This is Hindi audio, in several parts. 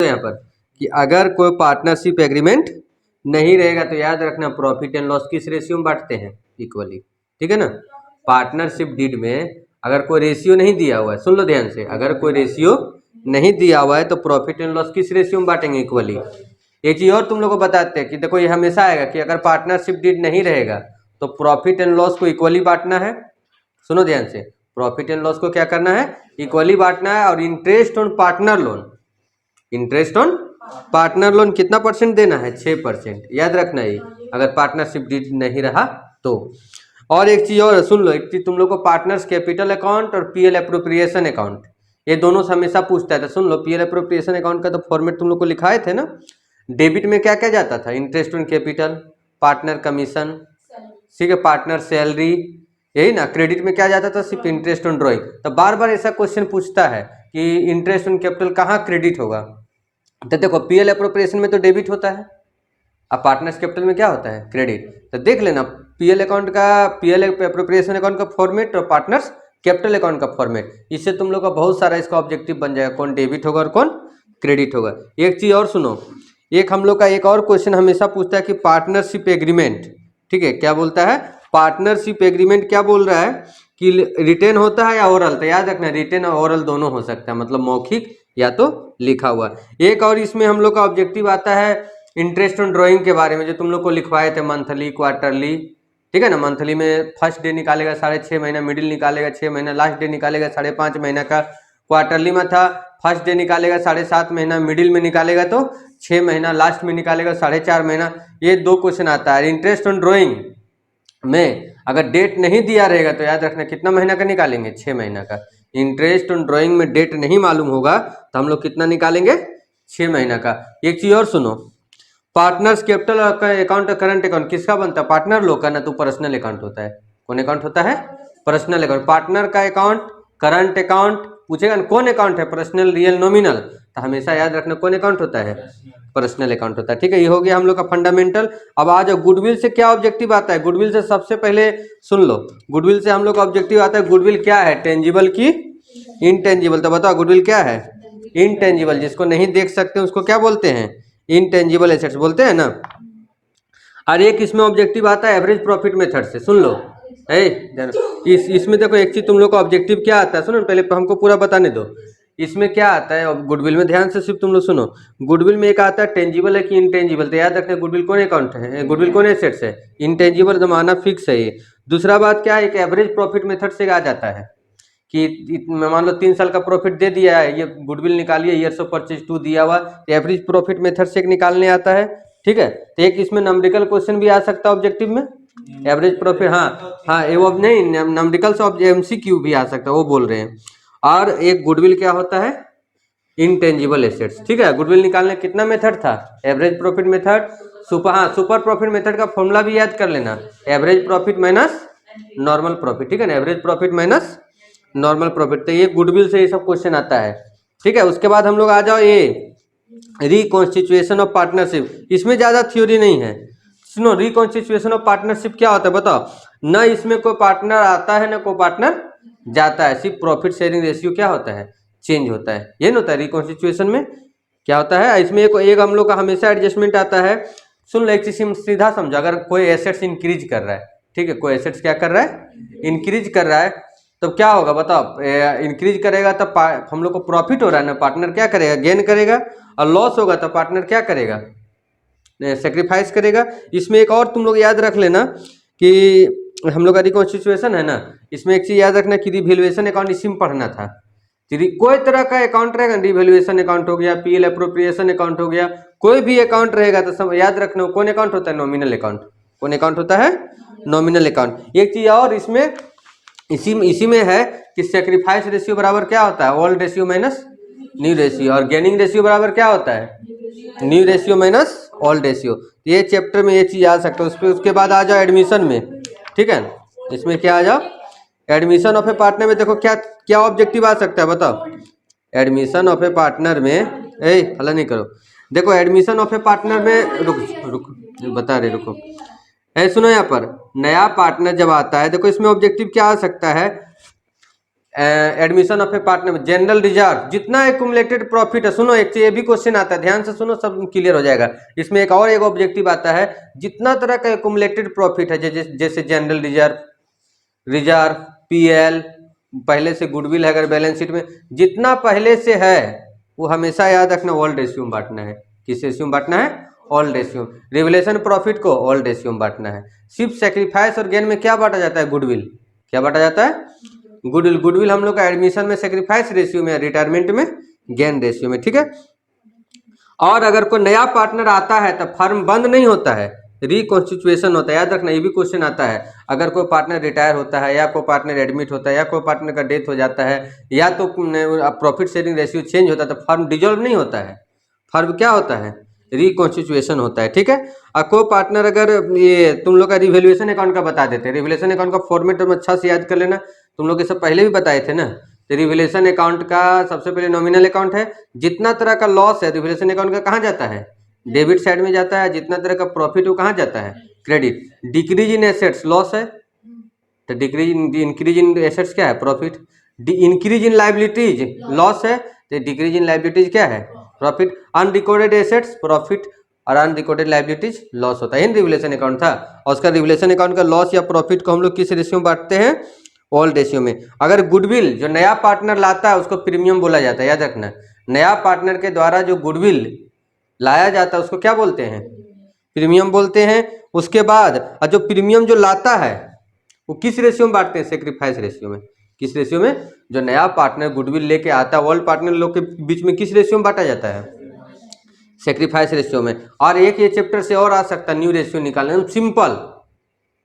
यहाँ पर कि अगर कोई पार्टनरशिप एग्रीमेंट नहीं रहेगा तो याद रखना प्रॉफिट एंड लॉस किस रेशियो में बांटते हैं, इक्वली, ठीक है ना। पार्टनरशिप डीड में अगर कोई रेशियो नहीं दिया हुआ है, सुन लो ध्यान से, अगर कोई रेशियो नहीं दिया हुआ है तो प्रॉफिट एंड लॉस किस रेशियो में बांटेंगे, इक्वली। एक चीज और तुम लोग को बताते हैं कि देखो ये हमेशा आएगा कि अगर पार्टनरशिप डीड नहीं रहेगा तो प्रॉफिट एंड लॉस को इक्वली बांटना है। सुनो ध्यान से, प्रॉफिट एंड लॉस को क्या करना है, इक्वली बांटना है। और interest on partner loan, interest on partner loan कितना परसेंट देना है, 6%, याद रखना ये, अगर पार्टनरशिप डीड नहीं रहा तो। और एक चीज और सुन लो, एक चीज तुम लोग को पार्टनर्स कैपिटल अकाउंट और पीएल अप्रोप्रिएशन अकाउंट, ये दोनों से हमेशा पूछता है। तो सुन लो, पीएल अप्रोप्रिएशन अकाउंट का तो फॉर्मेट तुम लोग को लिखाए थे ना। डेबिट में क्या क्या जाता था, interest on capital, partner commission, ठीक है, पार्टनर सैलरी, यही ना। क्रेडिट में क्या जाता था, सिर्फ इंटरेस्ट ऑन ड्रॉइंग। तो बार बार ऐसा क्वेश्चन पूछता है कि इंटरेस्ट ऑन कैपिटल कहाँ क्रेडिट होगा। तो देखो पीएल अप्रोप्रिएशन में तो डेबिट होता है, अब पार्टनर्स कैपिटल में क्या होता है, क्रेडिट। तो देख लेना पीएल अकाउंट का, पीएल अप्रोप्रिएशन अकाउंट का फॉर्मेट और पार्टनर्स कैपिटल अकाउंट का फॉर्मेट, इससे तुम लोग का बहुत सारा इसका ऑब्जेक्टिव बन जाएगा, कौन डेबिट होगा और कौन क्रेडिट होगा। एक चीज और सुनो, एक हम लोग का एक और क्वेश्चन हमेशा पूछता है कि पार्टनरशिप एग्रीमेंट, ठीक है, क्या बोलता है, पार्टनरशिप एग्रीमेंट क्या बोल रहा है कि रिटेन होता है या ओरल। तो याद रखना रिटेन और ओरल दोनों हो सकता है, मतलब मौखिक या तो लिखा हुआ। एक और इसमें हम लोग का ऑब्जेक्टिव आता है इंटरेस्ट ऑन ड्राइंग के बारे में, जो तुम लोग को लिखवाए थे मंथली, क्वार्टरली, ठीक है ना। मंथली में फर्स्ट डे निकालेगा 6.5 महीना, मिडिल निकालेगा 6 महीना, लास्ट डे निकालेगा 5.5 महीना का। क्वार्टरली में था फर्स्ट डे निकालेगा 7.5 महीना, मिडिल में निकालेगा तो 6 महीना, लास्ट में निकालेगा 4.5 महीना। ये 2 क्वेश्चन आता है। इंटरेस्ट ऑन ड्राइंग में अगर डेट नहीं दिया रहेगा तो याद रखना कितना महीना का निकालेंगे, 6 महीना का। इंटरेस्ट ऑन ड्राइंग में डेट नहीं मालूम होगा तो हम लोग कितना निकालेंगे, 6 महीना का। एक चीज और सुनो, partners capital account current account किसका बनता है, पार्टनर लोग का ना, तो पर्सनल अकाउंट होता है। कौन अकाउंट होता है, पर्सनल अकाउंट। पार्टनर का अकाउंट, करंट अकाउंट पूछेगा ना, कौन अकाउंट है, पर्सनल, रियल, नॉमिनल, तो हमेशा याद रखना कौन अकाउंट होता है, पर्सनल अकाउंट होता है, ठीक है। ये हो गया हम लोग का फंडामेंटल। अब आ जाओ गुडविल से क्या ऑब्जेक्टिव आता है। गुडविल से सबसे पहले सुन लो, गुडविल से हम लोग का ऑब्जेक्टिव आता है, गुडविल क्या है, टेंजिबल की इनटेंजिबल। तो बताओ गुडविल क्या है, इनटेंजिबल, जिसको नहीं देख सकते उसको क्या बोलते हैं, इनटेंजिबल एसेट्स बोलते हैं ना। और एक इसमें ऑब्जेक्टिव आता है एवरेज प्रॉफिट मेथड से, सुन लो इसमें देखो एक चीज तुम लोग का ऑब्जेक्टिव क्या आता है, सुनो पहले हमको पूरा बताने दो। इसमें क्या आता है गुडविल में, ध्यान से सिर्फ तुम लोग सुनो। गुडविल में एक आता है टेंजिबल है कि इनटेंजिबल। तो याद रखना गुडविल कौन अकाउंट है, गुडविल कौन एसेट्स है, इनटेंजिबल, जमाना फिक्स है ये। दूसरा बात क्या है, एक एवरेज प्रॉफिट मेथड से आ जाता है कि मान लो 3 साल का प्रॉफिट दे दिया है, ये गुडविल निकालिए, ईयर्स ऑफ परचेज 2 दिया हुआ, तो एवरेज प्रॉफिट मेथड से एक निकालने आता है, ठीक है। तो एक इसमें नंबरिकल क्वेश्चन भी आ सकता है ऑब्जेक्टिव में, एवरेज प्रॉफिट, हाँ ये वो नहीं, नंबरिकल से एमसीक्यू भी आ सकता है, वो बोल रहे हैं। और एक गुडविल क्या होता है, इनटेंजिबल एसेट्स, ठीक है। गुडविल निकालने कितना मेथड था, average profit method, super profit method का फॉर्मूला भी याद कर लेना, average profit minus normal profit, ठीक है ना, average profit minus normal profit. तो ये गुडविल से ये सब क्वेश्चन आता है, ठीक है। उसके बाद हम लोग आ जाओ ये रिकॉन्स्टिट्यूशन ऑफ पार्टनरशिप। इसमें ज्यादा थ्योरी नहीं है, सुनो। रिकॉन्स्टिट्यूशन ऑफ पार्टनरशिप क्या होता है बताओ, ना इसमें कोई पार्टनर आता है ना कोई पार्टनर जाता है, सिर्फ प्रॉफिट शेयरिंग रेशियो क्या होता है, चेंज होता है, ये ना होता है रिकॉन्स्टिट्यूशन में। क्या होता है इसमें, एक हम लोग का हमेशा एडजस्टमेंट आता है। सुन लो एक चीज सीधा समझो, अगर कोई एसेट्स इंक्रीज कर रहा है, ठीक है, कोई एसेट्स क्या कर रहा है, इंक्रीज कर रहा है, तो क्या होगा बताओ, इंक्रीज करेगा तो हम लोग को प्रॉफिट हो रहा है ना, पार्टनर क्या करेगा, गेन करेगा। और लॉस होगा तो पार्टनर क्या करेगा, सेक्रीफाइस करेगा। इसमें एक और तुम लोग याद रख लेना कि हम लोग का रिकॉन्स्टिट्यूशन है ना, इसमें एक चीज याद रखना कि रिवैल्यूएशन अकाउंट इसी में पढ़ना था। कोई तरह का अकाउंट रहेगा, रिवैल्यूएशन अकाउंट हो गया, पीएल अप्रोप्रिएशन अकाउंट हो गया, कोई भी अकाउंट रहेगा तो सब याद रखना कौन अकाउंट होता है, नॉमिनल अकाउंट। कौन अकाउंट होता है, नॉमिनल अकाउंट। एक चीज और इसमें इसी में है कि सेक्रीफाइस रेशियो बराबर क्या होता है, old ratio minus new ratio, और गेनिंग रेशियो बराबर क्या होता है, new ratio minus old ratio. ये चैप्टर में ये चीज आ सकता है। उसके बाद आ जाओ एडमिशन में, ठीक है। इसमें क्या आ जाओ, एडमिशन ऑफ ए पार्टनर में देखो क्या क्या ऑब्जेक्टिव आ सकता है बताओ। एडमिशन ऑफ ए पार्टनर में, हल्ला नहीं करो, देखो एडमिशन ऑफ ए पार्टनर में, रुक बता रहे, रुको सुनो। यहाँ पर नया पार्टनर जब आता है, देखो इसमें ऑब्जेक्टिव क्या आ सकता है, admission of A partner, general reserve, जितना एक्यूमुलेटेड प्रॉफिट है, सुनो एक ये भी क्वेश्चन आता है, ध्यान से सुनो, सब क्लियर हो जाएगा। इसमें एक और एक ऑब्जेक्टिव आता है, जितना तरह का एक्यूमुलेटेड प्रॉफिट है, जैसे जनरल रिजर्व, पीएल, पहले से गुडविल है अगर बैलेंस शीट में, जितना पहले से है वो हमेशा याद रखना ओल्ड रेशियो में बांटना है। किस रेशियो में बांटना है? Old ratio. रिवलेशन प्रॉफिट को ओल्ड रेशियो में बांटना है। सिर्फ सेक्रीफाइस और गेन में क्या बांटा जाता है? गुडविल। क्या बांटा जाता है? गुडविल हम लोग का एडमिशन में सेक्रीफाइस रेशियो में, रिटायरमेंट में गेन रेशियो में, ठीक है। और अगर कोई नया पार्टनर आता है तो फर्म बंद नहीं होता है, रिकॉन्स्टिट्यूशन होता है। याद रखना, ये भी क्वेश्चन आता है, अगर कोई पार्टनर रिटायर होता है या कोई पार्टनर एडमिट होता है या कोई पार्टनर का डेथ हो जाता है या तो प्रॉफिट शेयरिंग रेशियो चेंज होता है तो फर्म डिजोल्व नहीं होता है, फर्म क्या होता है? रिकॉन्स्टिट्यूशन होता है, ठीक है। और कोई पार्टनर अगर, ये तुम लोग का रिवैल्यूएशन अकाउंट का बता देते हैं, रिवैल्यूएशन अकाउंट का फॉर्मेट तुम अच्छा से याद कर लेना, तुम लोग ये सब पहले भी बताए थे ना। तो रिवैल्यूएशन अकाउंट का सबसे पहले नॉमिनल अकाउंट है, जितना तरह का लॉस है रिवैल्यूएशन अकाउंट का कहाँ जाता है? डेबिट साइड में जाता है। जितना तरह का प्रॉफिट वो कहाँ जाता है? Credit. Decrease in assets loss है, तो इंक्रीज इन एसेट्स क्या है? Profit. Increase in liabilities loss है, तो डिक्रीज इन लाइबिलिटीज क्या है? प्रॉफिट। अनरिकॉर्डेड एसेट्स प्रॉफिट और अनरिकॉर्डेड लाइबिलिटीज लॉस होता है। रिवैल्यूएशन अकाउंट था, और उसका रिवैल्यूएशन अकाउंट का लॉस या प्रॉफिट को हम लोग किस रेशियो में बांटते हैं? ओल्ड रेशियो में। अगर गुडविल जो नया पार्टनर लाता है उसको प्रीमियम बोला जाता है, याद रखना। नया पार्टनर के द्वारा जो गुडविल लाया जाता है उसको क्या बोलते हैं? प्रीमियम बोलते हैं। उसके बाद जो प्रीमियम जो लाता है वो किस रेशियो में बांटते हैं? सेक्रीफाइस रेशियो में। किस रेशियो में? जो नया पार्टनर गुडविल लेके आता है ओल्ड पार्टनर लोग के बीच में किस रेशियो में बांटा जाता है? सेक्रीफाइस रेशियो में। और एक ये चैप्टर से और आ सकता है न्यू रेशियो निकालना, सिंपल,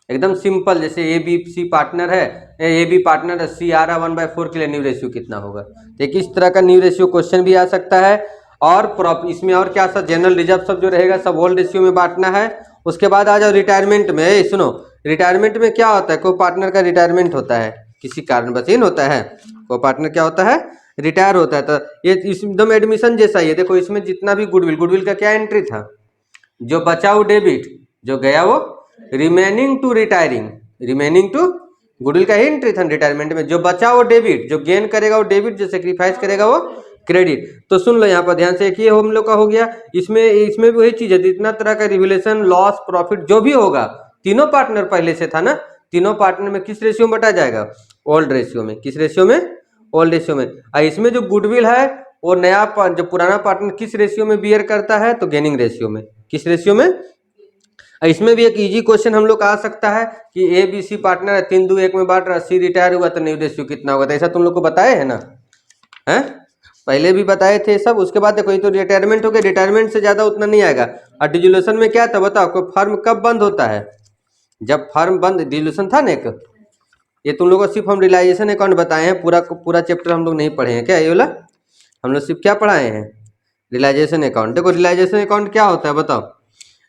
एकदम सिंपल। जैसे ए बी सी पार्टनर है, ए बी पार्टनर है, सी आ रहा 1/4 के लिए न्यू रेशियो कितना होगा? तो इस तरह का न्यू रेशियो क्वेश्चन भी आ सकता है। और इसमें और क्या सब जनरल रिजर्व सब जो रहेगा सब ओल्ड रेशियो में बांटना है। उसके बाद आ जाओ रिटायरमेंट में। सुनो, रिटायरमेंट में क्या होता है? कोई पार्टनर का रिटायरमेंट होता है किसी कारणवश, इन होता है, कोई पार्टनर क्या होता है? रिटायर होता है। तो ये एकदम एडमिशन जैसा ही है। देखो इसमें जितना भी गुडविल का क्या एंट्री था? जो बचा वो डेबिट, जो गया वो remaining to retiring, remaining to goodwill का ही एंट्री था रिटायरमेंट में। जो बचा वो डेबिट, जो गेन करेगा वो डेबिट, जो सेक्रीफाइस करेगा वो क्रेडिट। तो सुन लो यहाँ पर ध्यान से, एक ये हम लोग का हो गया। इसमें भी वही चीज है, जितना तरह का रिवैल्यूएशन लॉस प्रॉफिट जो भी होगा, तीनों पार्टनर पहले से था ना, तीनों पार्टनर में किस रेशियो में बटा जाएगा? ओल्ड रेशियो में। किस रेशियो में? ओल्ड रेशियो में। और इसमें जो गुडविल है वो नया जो पुराना पार्टनर किस रेशियो में बियर करता है? तो गेनिंग रेशियो में। किस रेशियो में? इसमें भी एक इजी क्वेश्चन हम लोग आ सकता है कि ए बी सी पार्टनर है, 3-2-1 में बांट रहा, सी रिटायर हुआ तो न्यू रेशियो कितना होगा? तो ऐसा तुम लोग को बताए है ना, है पहले भी बताए थे सब। उसके बाद देखो ये तो रिटायरमेंट हो गया, रिटायरमेंट से ज्यादा उतना नहीं आएगा। और डिसोल्यूशन में क्या था बताओ? कोई फर्म कब बंद होता है? जब फर्म बंद, डिसोल्यूशन था ना एक, ये तुम लोग को सिर्फ हम रियलाइजेशन अकाउंट बताए हैं, पूरा चैप्टर हम लोग नहीं पढ़े हैं क्या? ये वाला हम लोग सिर्फ क्या पढ़ाए हैं? Realization account. देखो रियलाइजेशन अकाउंट क्या होता है बताओ?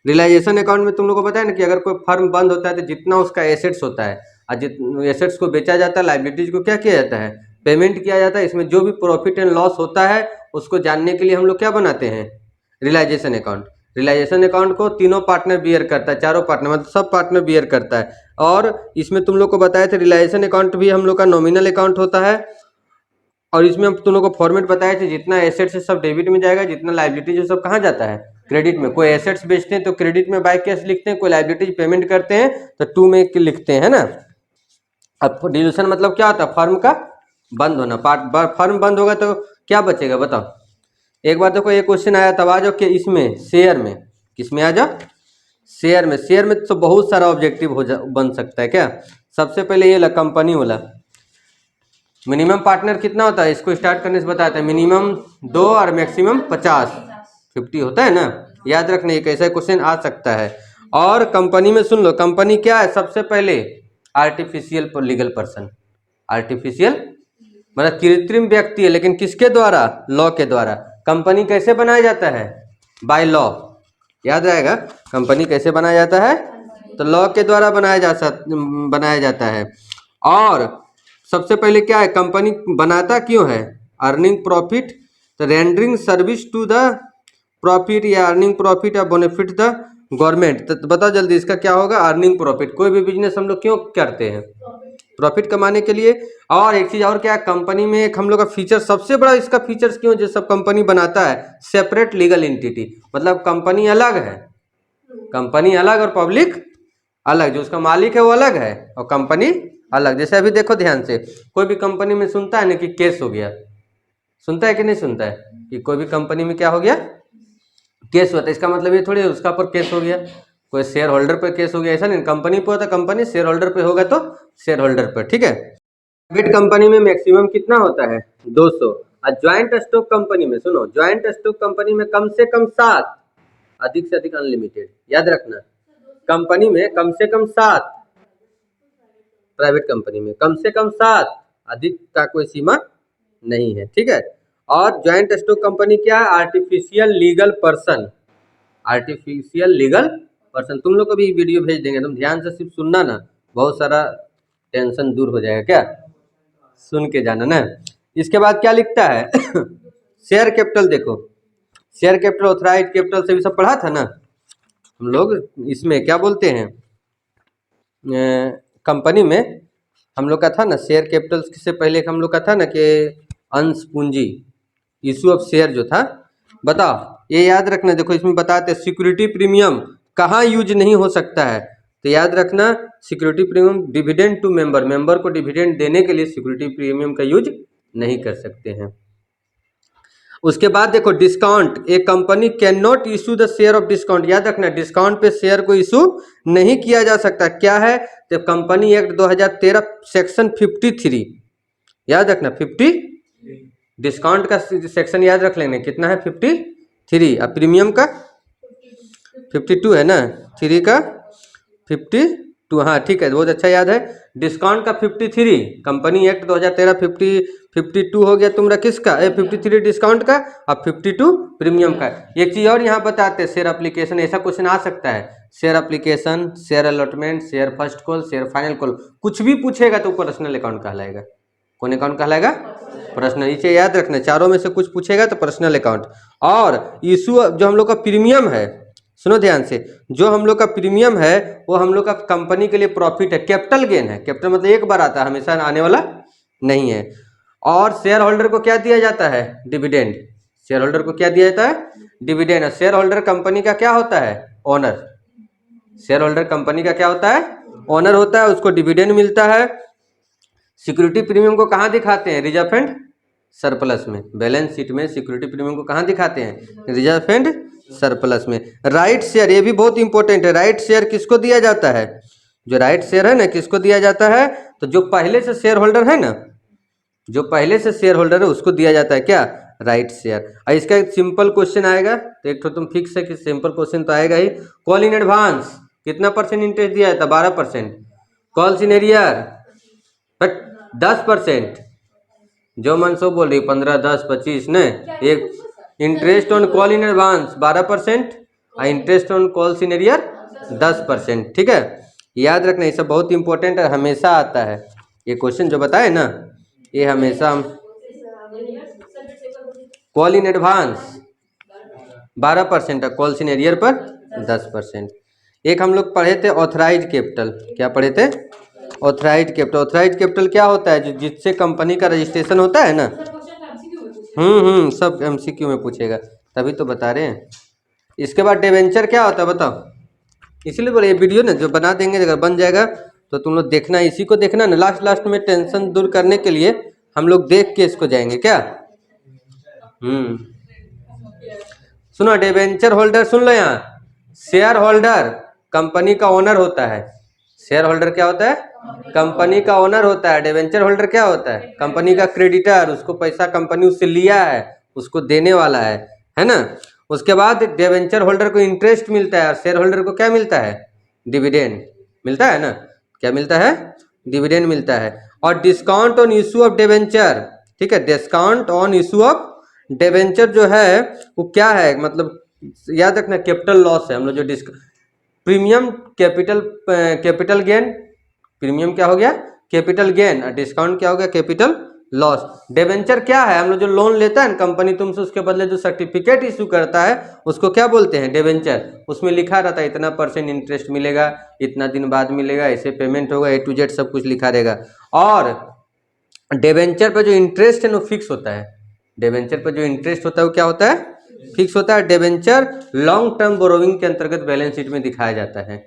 रियलाइजेशन अकाउंट में तुम लोग को पता है ना कि अगर कोई फर्म बंद होता है तो जितना उसका एसेट्स होता है और जितने एसेट्स को बेचा जाता है, लाइबिलिटीज को क्या किया जाता है? पेमेंट किया जाता है। इसमें जो भी प्रॉफिट एंड लॉस होता है उसको जानने के लिए हम लोग क्या बनाते हैं? Realization account. रियलाइजेशन अकाउंट को तीनों पार्टनर बियर करता है, चारों पार्टनर मतलब सब पार्टनर बियर करता है। और इसमें तुम लोग को बताया था रियलाइजेशन अकाउंट भी हम लोग का नॉमिनल अकाउंट होता है। और इसमें हम तुम लोग को फॉर्मेट बताए थे, जितना एसेट्स है सब डेबिट में जाएगा, जितना लाइबिलिटीज है सब कहाँ जाता है? क्रेडिट में। कोई एसेट्स बेचते हैं तो क्रेडिट में बाय कैश लिखते हैं, कोई लाइबिलिटीज पेमेंट करते हैं तो टू में लिखते हैं ना। अब डिल्यूशन मतलब क्या होता है? फर्म का बंद होना। फर्म बंद होगा तो क्या बचेगा बताओ? एक बार देखो ये क्वेश्चन आया, तब आ जाओ कि इसमें शेयर में, किसमें आ जाओ? शेयर में। शेयर में तो बहुत सारा ऑब्जेक्टिव बन सकता है क्या। सबसे पहले ये कंपनी वाला, मिनिमम पार्टनर कितना होता है? इसको स्टार्ट करने से बताता है, मिनिमम 2 और मैक्सिमम 50 होता है ना। याद रखना एक ऐसा क्वेश्चन आ सकता है। और कंपनी में सुन लो, कंपनी क्या है? सबसे पहले आर्टिफिशियल लीगल पर्सन। आर्टिफिशियल मतलब कृत्रिम व्यक्ति है, लेकिन किसके द्वारा? लॉ के द्वारा। कंपनी कैसे बनाया जाता है? By law. याद रहेगा कंपनी कैसे बनाया जाता है? तो लॉ के द्वारा बनाया जाता है। और सबसे पहले क्या है? कंपनी बनाता क्यों है? अर्निंग प्रॉफिट, तो rendering service to the profit या अर्निंग प्रॉफिट या बेनिफिट द गवर्नमेंट। तो बताओ जल्दी इसका क्या होगा? Earning profit. कोई भी बिजनेस हम लोग क्यों करते हैं? प्रॉफिट कमाने के लिए। और एक चीज और क्या है, कंपनी में एक हम लोग का फीचर, सबसे बड़ा इसका फीचर्स क्यों जो सब कंपनी बनाता है, सेपरेट लीगल एंटिटी, मतलब कंपनी अलग है, कंपनी अलग और पब्लिक अलग, जो उसका मालिक है वो अलग है और कंपनी अलग। जैसे अभी देखो ध्यान से, कोई भी कंपनी में सुनता है ना कि केस हो गया, सुनता है कि नहीं सुनता है, कि कोई भी कंपनी में क्या हो गया, केस होता है, इसका मतलब ये थोड़ी उसका पर केस हो गया, कोई शेयर होल्डर पर केस हो गया, ऐसा नहीं, कंपनी पे होता, कंपनी शेयर होल्डर पे होगा तो शेयर होल्डर पर, ठीक है। प्राइवेट कंपनी में मैक्सिमम कितना होता है, 200। और ज्वाइंट स्टॉक कंपनी में, सुनो, ज्वाइंट स्टॉक कंपनी में कम से कम 7, अधिक से अधिक अनलिमिटेड, याद रखना, कंपनी में कम से कम 7, प्राइवेट कंपनी में कम से कम 7, अधिक का कोई सीमा नहीं है, ठीक है। और ज्वाइंट स्टॉक कंपनी क्या है, artificial legal person, artificial legal person. तुम लोग को भी वीडियो भेज देंगे, तुम ध्यान से सिर्फ सुनना ना, बहुत सारा टेंशन दूर हो जाएगा, क्या सुन के जाना ना। इसके बाद क्या लिखता है शेयर कैपिटल, देखो शेयर कैपिटल, ऑथराइज्ड कैपिटल से भी सब पढ़ा था ना हम लोग। इसमें क्या बोलते हैं, कंपनी में हम लोग का था ना शेयर कैपिटल से पहले हम लोग का था ना कि अंश पूंजी, इशू ऑफ शेयर जो था, बताओ ये याद रखना। देखो इसमें बताते हैं सिक्योरिटी प्रीमियम कहाँ यूज नहीं हो सकता है, तो याद रखना security premium dividend to member, member को डिविडेंड देने के लिए सिक्योरिटी प्रीमियम का यूज नहीं कर सकते हैं। उसके बाद देखो डिस्काउंट, एक company can not issue the share of discount, याद रखना डिस्काउंट पे शेयर को इशू नहीं किया जा सकता, क्या है, तो कंपनी एक्ट 2013 सेक्शन 53, याद रखना 50, डिस्काउंट का सेक्शन याद रख लेंगे कितना है 53, अब प्रीमियम का 52 है ना, 3 का 52, हाँ ठीक है, बहुत अच्छा याद है। डिस्काउंट का 53, कंपनी एक्ट 2013 52 हो गया तुम्हारा किसका, 53 डिस्काउंट का, अब 52 प्रीमियम का। एक चीज और यहाँ बताते हैं, शेयर एप्लीकेशन, ऐसा क्वेश्चन आ सकता है, share application, share allotment, share first call, share final call, कुछ भी पूछेगा तो पर्सनल अकाउंट कहलाएगा। कौन अकाउंट कहलाएगा, पर्सनल, इसे याद रखना, चारों में से कुछ पूछेगा तो पर्सनल अकाउंट। और इशू जो हम लोग का प्रीमियम है, सुनो ध्यान से, जो हम लोग का प्रीमियम है वो हम लोग का कंपनी के लिए प्रॉफिट है, कैपिटल गेन है, कैपिटल मतलब एक बार आता है, हमेशा आने वाला नहीं है। और शेयर होल्डर को क्या दिया जाता है, डिविडेंड, शेयर होल्डर को क्या दिया जाता है, डिविडेंड। शेयर होल्डर कंपनी का क्या होता है, ओनर, शेयर होल्डर कंपनी का क्या होता है, ओनर होता है, उसको डिविडेंड मिलता है। सिक्योरिटी प्रीमियम को कहाँ दिखाते हैं, रिजर्व एंड सरप्लस में, बैलेंस शीट में सिक्योरिटी प्रीमियम को कहाँ दिखाते हैं, रिजर्व एंड सरप्लस में। राइट शेयर, ये भी बहुत इंपॉर्टेंट है, राइट शेयर किसको दिया जाता है, जो राइट शेयर है ना किसको दिया जाता है, तो जो पहले से शेयर होल्डर है ना, जो पहले से शेयर होल्डर है उसको दिया जाता है क्या, राइट शेयर। और इसका एक सिंपल क्वेश्चन आएगा, तो एक तो तुम फिक्स है कि सिंपल क्वेश्चन तो आएगा ही, कॉल इन एडवांस कितना परसेंट इंटरेस्ट दिया जाता, 12%, कॉल्स इन एरियर बट 10%, जो मन सो बोल रही 15, 10, 25 ने, एक interest on call in advance 12% और interest on calls in arrear 10%, ठीक है। याद रखना ये सब बहुत इंपॉर्टेंट है, हमेशा आता है ये क्वेश्चन जो बताए ना, ये हमेशा कॉल इन एडवांस 12% है, कॉल्स इन एरियर पर 10%। एक हम लोग पढ़े थे ऑथराइज्ड कैपिटल, क्या पढ़े थे, ऑथराइज्ड कैपिटल। ऑथराइज्ड कैपिटल क्या होता है, जो जिससे कंपनी का रजिस्ट्रेशन होता है ना, सब एमसीक्यू में पूछेगा, तभी तो बता रहे हैं। इसके बाद डिवेंचर क्या होता है बताओ, इसीलिए बोले ये वीडियो ना जो बना देंगे, अगर बन जाएगा तो तुम लोग देखना, इसी को देखना ना, लास्ट में टेंशन दूर करने के लिए हम लोग देख के इसको जाएंगे क्या। सुनो डिवेंचर होल्डर, सुन लो यहाँ, शेयर होल्डर कंपनी का ओनर होता है, शेयर होल्डर क्या होता है, कंपनी का ओनर होता है। डिवेंचर होल्डर क्या होता है, कंपनी का क्रेडिटर, उसको पैसा कंपनी उससे लिया है उसको देने वाला है ना। उसके बाद डिवेंचर होल्डर को इंटरेस्ट मिलता है और शेयर होल्डर को क्या मिलता है, डिविडेंड मिलता है ना, क्या मिलता है, डिविडेंड मिलता है। और discount on issue of debenture, ठीक है, discount on issue of debenture जो है वो क्या है, मतलब याद रखना कैपिटल लॉस है, हम लोग जो प्रीमियम कैपिटल गेन, प्रीमियम क्या हो गया, कैपिटल गेन, और डिस्काउंट क्या हो गया, कैपिटल लॉस। डिबेंचर क्या है? हम लोग जो लोन लेता है ना कंपनी तुमसे, उसके बदले जो सर्टिफिकेट इशू करता है उसको क्या बोलते हैं? डिबेंचर। उसमें लिखा रहता है इतना % इंटरेस्ट मिलेगा, इतना दिन बाद मिलेगा, ऐसे पेमेंट होगा, A to Z सब कुछ लिखा रहेगा। और डिबेंचर पर जो इंटरेस्ट है वो फिक्स होता है। डिबेंचर पर जो इंटरेस्ट होता है वो क्या होता है? फिक्स होता है। डिबेंचर लॉन्ग टर्म बोरोविंग के अंतर्गत बैलेंस शीट में दिखाया जाता है।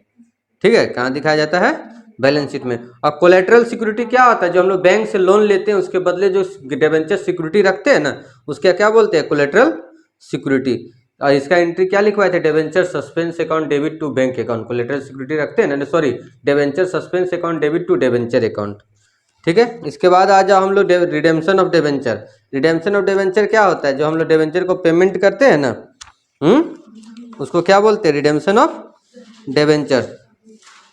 ठीक है, कहाँ दिखाया जाता है? बैलेंस शीट में। और कोलेटरल सिक्योरिटी क्या होता है? जो हम लोग बैंक से लोन लेते हैं उसके बदले जो डिबेंचर सिक्योरिटी रखते हैं ना, उसका क्या बोलते हैं? Collateral security. और इसका एंट्री क्या लिखवाए थे? Debenture suspense account debit to bank account. Collateral security रखते हैं ना, sorry, debenture suspense account debit to debenture account. ठीक है, इसके बाद आ जाओ हम लोग redemption of debenture. Redemption of debenture क्या होता है? जो हम लोग डिबेंचर को पेमेंट करते हैं ना, उसको क्या बोलते हैं? Redemption of debenture.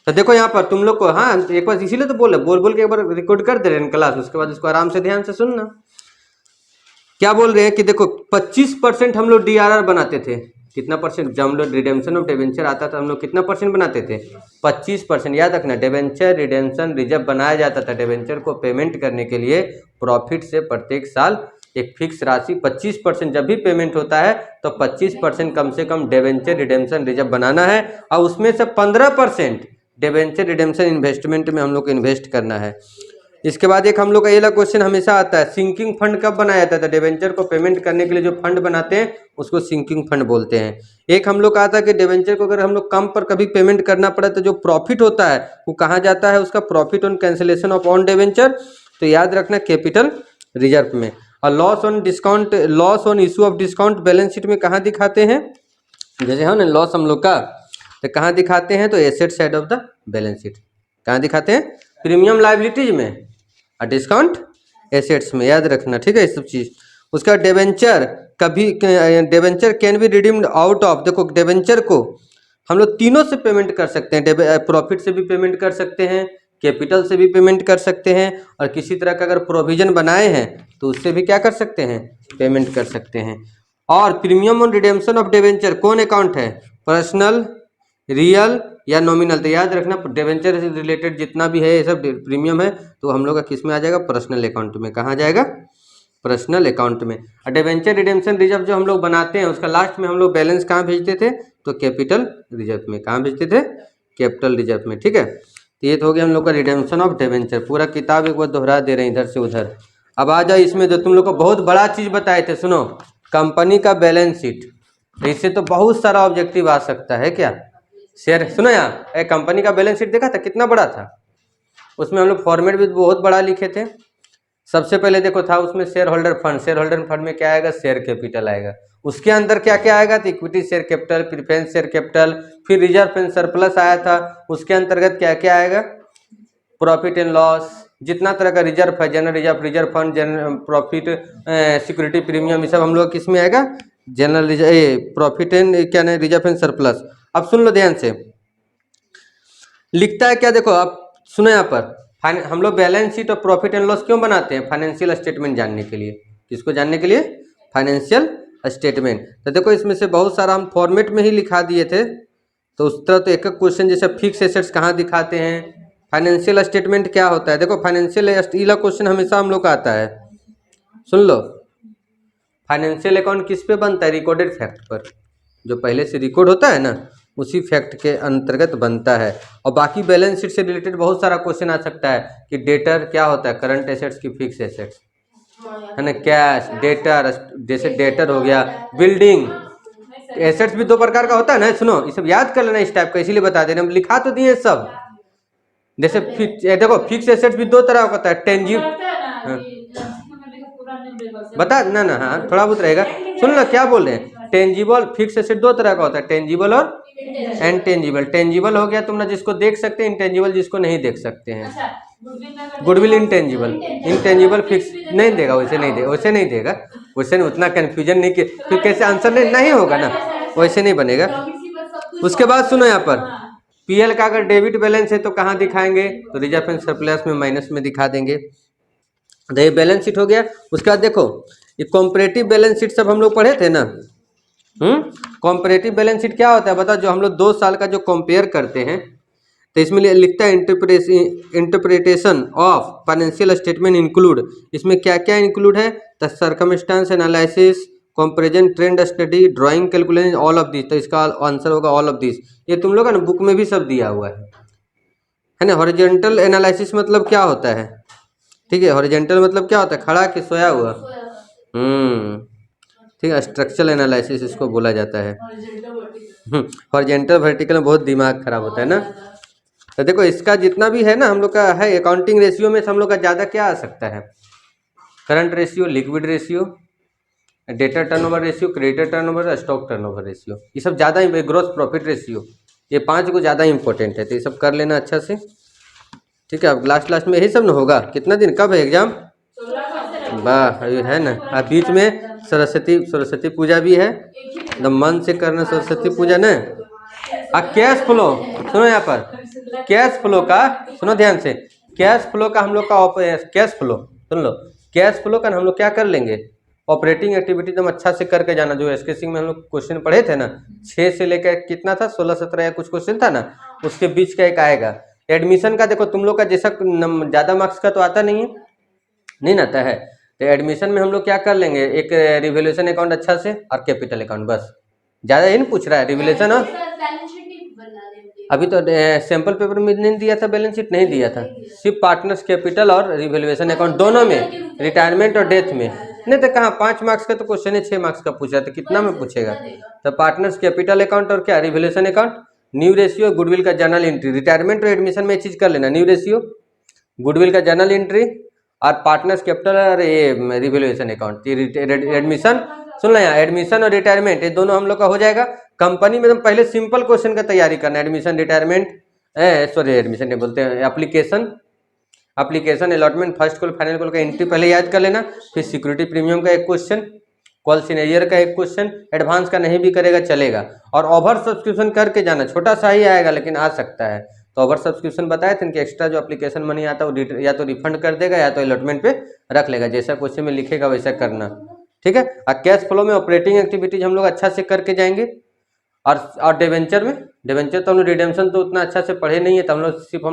तो देखो यहाँ पर तुम लोग को, हाँ एक बार इसीलिए तो बोल बोल के एक बार रिकॉर्ड कर दे रहे हैं क्लास, उसके बाद इसको आराम से ध्यान से सुनना। क्या बोल रहे हैं कि देखो 25% हम लोग DRR बनाते थे। कितना परसेंट? जब हम लोग रिडेम्पशन ऑफ डिबेंचर आता था हम लोग कितना % बनाते थे? 25%। याद रखना, डिबेंचर रिडेम्पशन रिजर्व बनाया जाता था डिबेंचर को पेमेंट करने के लिए प्रॉफिट से प्रत्येक साल एक फिक्स राशि 25%। जब भी पेमेंट होता है तो 25% कम से कम डिबेंचर रिडेम्पशन रिजर्व बनाना है, और उसमें से 15% डिबेंचर रिडेम्पशन इन्वेस्टमेंट में हम लोग को इन्वेस्ट करना है। इसके बाद एक हम लोग का ये क्वेश्चन हमेशा आता है, सिंकिंग फंड कब बनाया जाता था? डिबेंचर को पेमेंट करने के लिए जो फंड बनाते हैं उसको सिंकिंग फंड बोलते हैं। एक हम लोग का आता है कि डिबेंचर को अगर हम लोग कम पर कभी पेमेंट करना पड़ा तो जो प्रॉफिट होता है वो कहाँ जाता है? उसका profit on cancellation of on debenture. तो याद रखना कैपिटल रिजर्व में। और loss on discount, loss on issue of discount balance sheet में कहाँ दिखाते हैं? जैसे है ना लॉस हम लोग का, तो कहाँ दिखाते हैं? तो asset side of the balance sheet. कहाँ दिखाते हैं? प्रीमियम लायबिलिटीज में और डिस्काउंट एसेट्स में। याद रखना, ठीक है, ये सब चीज़। उसका डिबेंचर कभी, debenture can be redeemed out of, देखो डिबेंचर को हम लोग तीनों से पेमेंट कर सकते हैं। प्रॉफिट से भी पेमेंट कर सकते हैं, कैपिटल से भी पेमेंट कर सकते हैं, और किसी तरह का अगर प्रोविजन बनाए हैं तो उससे भी क्या कर सकते हैं? पेमेंट कर सकते हैं। और premium on redemption of debenture कौन अकाउंट है? पर्सनल, रियल या नॉमिनल। तो याद रखना डिबेंचर से रिलेटेड जितना भी है ये सब प्रीमियम है तो हम लोग का किस में आ जाएगा? पर्सनल अकाउंट में। कहाँ जाएगा? पर्सनल अकाउंट में। और डिबेंचर रिडेम्पशन रिजर्व जो हम लोग बनाते हैं उसका लास्ट में हम लोग बैलेंस कहाँ भेजते थे? तो कैपिटल रिजर्व में। कहाँ भेजते थे? कैपिटल रिजर्व में। ठीक है, तो ये तो हो गया हम लोग का रिडेम्पशन ऑफ डिबेंचर। पूरा किताब एक बार दोहरा दे रहे हैं इधर से उधर। अब आ जाओ इसमें जो तुम लोग को बहुत बड़ा चीज़ बताए थे, सुनो, कंपनी का बैलेंस शीट। इससे तो बहुत सारा ऑब्जेक्टिव आ सकता है। क्या शेयर, सुनो यार, एक कंपनी का बैलेंस शीट देखा था कितना बड़ा था? उसमें हम लोग फॉर्मेट भी बहुत बड़ा लिखे थे। सबसे पहले देखो था उसमें share holder fund. Share holder fund में क्या आएगा? शेयर कैपिटल आएगा। उसके अंदर क्या क्या आएगा? तो equity share capital, preference share capital, फिर रिजर्व एंड सरप्लस आया था, उसके अंतर्गत क्या क्या आएगा? प्रॉफिट एंड लॉस, जितना तरह का रिजर्व है, general reserve, reserve fund, general profit, security premium, ये सब हम लोग किस में आएगा? जनरल रिजर्व, प्रॉफिट एंड क्या नहीं, रिजर्व एंड सरप्लस। अब सुन लो ध्यान से, लिखता है क्या? देखो आप सुनो यहाँ पर, हम लोग बैलेंस शीट और प्रॉफिट एंड लॉस क्यों बनाते हैं? फाइनेंशियल स्टेटमेंट जानने के लिए। किसको जानने के लिए? Financial statement. तो देखो इसमें से बहुत सारा हम फॉर्मेट में ही लिखा दिए थे, तो उस तरह तो एक एक क्वेश्चन, जैसे फिक्स एसेट्स कहाँ दिखाते हैं, फाइनेंशियल स्टेटमेंट क्या होता है। देखो फाइनेंशियल वाला क्वेश्चन हमेशा हम लोग का आता है। सुन लो, फाइनेंशियल अकाउंट किस पे बनता है? रिकॉर्डेड फैक्ट पर। जो पहले से रिकॉर्ड होता है ना उसी फैक्ट के अंतर्गत बनता है। और बाकी बैलेंस शीट से रिलेटेड बहुत सारा क्वेश्चन आ सकता है कि डेटर क्या होता है? करंट एसेट्स की फिक्स एसेट्स, है ना, कैश, डेटर, जैसे डेटर हो गया, बिल्डिंग एसेट्स भी दो प्रकार का होता है ना। सुनो ये सब याद कर लेना इस टाइप का, इसीलिए बता दे रहे हम, लिखा तो दिए सब। जैसे देखो फिक्स एसेट्स भी दो तरह का होता है, टेंजिबल, बता ना ना, हाँ थोड़ा बहुत रहेगा। सुन ना क्या बोल रहे हैं, टेंजिबल फिक्स एसेट दो तरह का होता है, टेंजिबल और इनटेंजिबल। टेंजिबल हो गया तुम ना जिसको देख सकते हैं, इंटेंजिबल जिसको नहीं देख सकते हैं। गुडविल इंटेंजिबल, इंटेंजिबल फिक्स नहीं देगा, वैसे नहीं देगा, वैसे नहीं देगा, वैसे नहीं, उतना कंफ्यूजन नहीं किया फिर कैसे आंसर नहीं होगा ना, वैसे नहीं बनेगा। उसके बाद सुनो यहाँ पर, पीएल का अगर डेबिट बैलेंस है तो कहाँ दिखाएंगे? तो रिजर्व एंड सरप्लस में, माइनस में दिखा देंगे। तो ये बैलेंस शीट हो गया। उसके बाद देखो ये कॉम्परेटिव बैलेंस शीट सब हम लोग पढ़े थे ना। कॉम्परेटिव बैलेंस शीट क्या होता है बताओ? जो हम लोग 2 साल का जो कंपेयर करते हैं, तो इसमें लिखता है interpretation of financial statement include, इसमें क्या क्या इंक्लूड है, the circumstance analysis, comparison, trend study, drawing, calculation, all of this. तो इसका आंसर होगा ऑल ऑफ दिस। ये तुम लोग का ना बुक में भी सब दिया हुआ है ना। हॉरिजॉन्टल एनालिसिस मतलब क्या होता है, ठीक है, हॉरिजॉन्टल मतलब क्या होता है, खड़ा कि सोया हुआ। ठीक है, स्ट्रक्चरल एनालिसिस इसको बोला जाता है। हॉरिजॉन्टल वर्टिकल में बहुत दिमाग खराब होता है ना। तो देखो इसका जितना भी है ना हम लोग का है अकाउंटिंग रेशियो में से हम लोग का ज़्यादा क्या आ सकता है, current ratio, liquid ratio, data turnover ratio, creditor turnover, stock turnover ratio, ये सब ज़्यादा, ग्रोस प्रॉफिट रेशियो, ये 5 को ज़्यादा इंपॉर्टेंट है। तो ये सब कर लेना अच्छा से, ठीक है। अब लास्ट में यही सब ना होगा। कितना दिन, कब है एग्जाम? वाह, अभी है ना। अब बीच में सरस्वती पूजा भी है, द मन से करना सरस्वती पूजा ना। कैश फ्लो सुनो, यहाँ पर कैश फ्लो का सुनो ध्यान से, कैश फ्लो का हम लोग का कैश फ्लो सुन लो, कैश फ्लो का हम लोग क्या कर लेंगे, ऑपरेटिंग एक्टिविटी एकदम अच्छा से करके जाना। जो एसकेसिंग में हम लोग क्वेश्चन पढ़े थे ना, 6 से लेकर कितना था, 16-17 या कुछ क्वेश्चन था ना, उसके बीच का एक आएगा। एडमिशन का देखो तुम लोग का जैसा ज़्यादा मार्क्स का तो आता नहीं है, नहीं आता है। तो एडमिशन में हम लोग क्या कर लेंगे, एक रिवैल्यूएशन अकाउंट अच्छा से और कैपिटल अकाउंट, बस। ज़्यादा ही नहीं पूछ रहा है रिवैल्यूएशन। और अभी तो सैंपल पेपर में नहीं दिया था, बैलेंस शीट नहीं दिया था, सिर्फ पार्टनर्स कैपिटल और रिवैल्यूएशन अकाउंट दोनों में, रिटायरमेंट और डेथ में। नहीं तो कहाँ 5 मार्क्स का तो क्वेश्चन है, 6 मार्क्स का पूछा तो कितना में पूछेगा। तो पार्टनर्स कैपिटल अकाउंट और क्या, revaluation account, new ratio, goodwill का जर्नल एंट्री। रिटायरमेंट और एडमिशन में ये चीज़ कर लेना, न्यू रेशियो, गुडविल का जर्नल एंट्री और पार्टनर्स कैपिटल और ये रिवैल्यूएशन अकाउंट। एडमिशन सुन लो यहाँ, एडमिशन और रिटायरमेंट ये दोनों हम लोग का हो जाएगा। कंपनी में तो पहले सिंपल क्वेश्चन का तैयारी करना, एडमिशन, रिटायरमेंट, सॉरी एडमिशन नहीं बोलते हैं, application, allotment, first call, final call का एंट्री पहले याद कर लेना। फिर सिक्योरिटी प्रीमियम का एक क्वेश्चन, कॉल सीनियर का एक क्वेश्चन, एडवांस का नहीं भी करेगा चलेगा। और ओवर सब्सक्रिप्शन करके जाना, छोटा सा ही आएगा लेकिन आ सकता है। तो ओवर सब्सक्रिप्शन बताए थे कि एक्स्ट्रा जो एप्लीकेशन मनी आता है वो या तो रिफंड कर देगा या तो अलॉटमेंट पे रख लेगा, जैसा क्वेश्चन में लिखेगा वैसा करना, ठीक है। और कैश फ्लो में ऑपरेटिंग एक्टिविटीज हम लोग अच्छा से करके जाएंगे। और डिवेंचर तो हम लोग रिडेम्पशन तो उतना अच्छा से पढ़े नहीं है, तो हम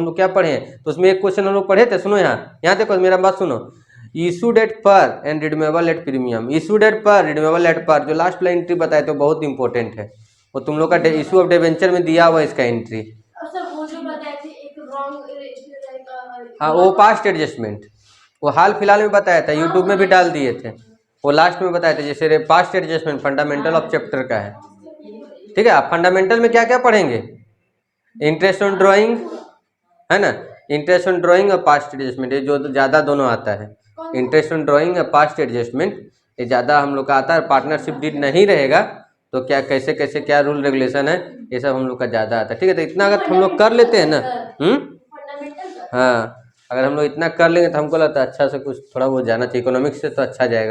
लोग क्या पढ़े हैं, तो उसमें एक क्वेश्चन हम लोग पढ़े थे। सुनो यहाँ देखो मेरा बात सुनो, issue date par and redeemable at premium. Issue date par, redeemable at par, जो लास्ट वाला एंट्री बताए तो बहुत इंपॉर्टेंट है वो, तुम लोग का इशू ऑफ डिवेंचर में दिया हुआ इसका एंट्री। हाँ वो पास्ट एडजस्टमेंट, वो हाल फिलहाल में बताया था, यूट्यूब में भी डाल दिए थे, वो लास्ट में बताया था। जैसे past adjustment fundamental of chapter का है, ठीक है। आप फंडामेंटल में क्या क्या पढ़ेंगे, इंटरेस्ट ऑन ड्राइंग है ना, इंटरेस्ट ऑन ड्राइंग और पास्ट एडजस्टमेंट, ये जो ज़्यादा दोनों आता है, इंटरेस्ट ऑन ड्राइंग और पास्ट एडजस्टमेंट ये ज़्यादा हम लोग का आता है। पार्टनरशिप डीड नहीं रहेगा तो क्या कैसे कैसे क्या रूल रेगुलेशन है, ये सब हम लोग का ज़्यादा आता है, ठीक है। तो इतना अगर हम लोग कर लेते हैं ना, हाँ, अगर हम लोग इतना कर लेंगे तो हमको लगता है अच्छा से कुछ थोड़ा बहुत जाना चाहिए, इकोनॉमिक्स से तो अच्छा जाएगा।